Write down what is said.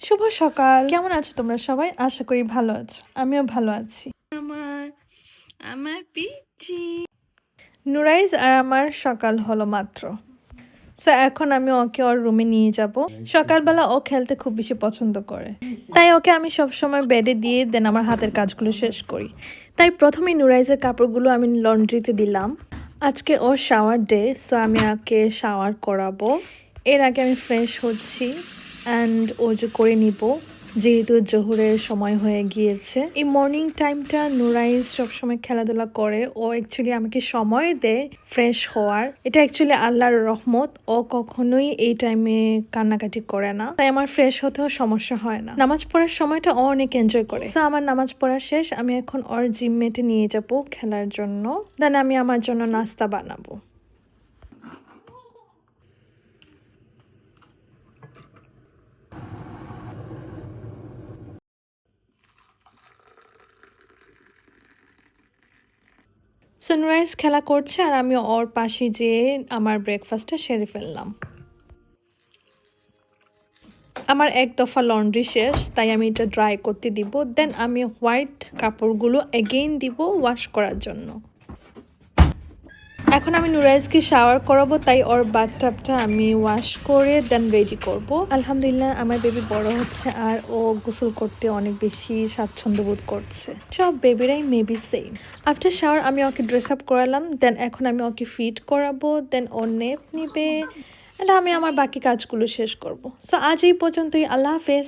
শুভ সকাল। কেমন আছো তোমরা সবাই? আশা করি ভালো আছো। আমিও ভালো আছি। আমার আমার পিচ্চি নুরাইজ আর আমার সকাল হলো মাত্র। এখন আমি ওকে ওর রুমে নিয়ে যাব। সকালবেলা ও খেলতে খুব বেশি পছন্দ করে, তাই ওকে আমি সবসময় বেডে দিয়ে দেন আমার হাতের কাজগুলো শেষ করি। তাই প্রথমেই নুরাইজের কাপড়গুলো আমি লন্ড্রিতে দিলাম। আজকে ওর শাওয়ার ডে, সো আমি ওকে শাওয়ার করাবো। এর আগে আমি ফ্রেশ হচ্ছি অ্যান্ড ওজু করে নিব, যেহেতু জোহরের সময় হয়ে গিয়েছে। এই মর্নিং টাইমটা নুরাইজ সবসময় খেলাধুলা করে, ও অ্যাকচুয়ালি আমাকে সময় দেয় ফ্রেশ হওয়ার। এটা অ্যাকচুয়ালি আল্লাহর রহমত। ও কখনোই এই টাইমে কান্নাকাটি করে না, তাই আমার ফ্রেশ হতেও সমস্যা হয় না। নামাজ পড়ার সময়টা ও অনেক এনজয় করে। সো আমার নামাজ পড়া শেষ, আমি এখন ওর জিমমেটে নিয়ে যাব খেলার জন্য। দেন আমি আমার জন্য নাস্তা বানাবো। সানরাইজ খেলা করছে আর আমি ওর পাশে যেয়ে আমার ব্রেকফাস্টটা সেরে ফেললাম। আমার এক দফা লন্ড্রি শেষ, তাই আমি এটা ড্রাই করতে দিব। দেন আমি হোয়াইট কাপড়গুলো এগেইন দিব ওয়াশ করার জন্য। এখন আমি নুরাইজকে শাওয়ার করাবো, তাই ওর বাথটাবটা আমি ওয়াশ করে দেন রেডি করব। আলহামদুলিল্লাহ আমার বেবি বড় হচ্ছে আর ও গোসল করতে অনেক বেশি স্বাচ্ছন্দ্য বোধ করছে। সব বেবিরাই মেবি সেম। আফটার শাওয়ার আমি ওকে ড্রেস আপ করালাম, দেন এখন আমি ওকে ফিট করাবো, দেন ও নেপ নিবে, আমি আমার বাকি কাজগুলো শেষ করব। সো আজ এই পর্যন্তই। আল্লাহ হাফেজ।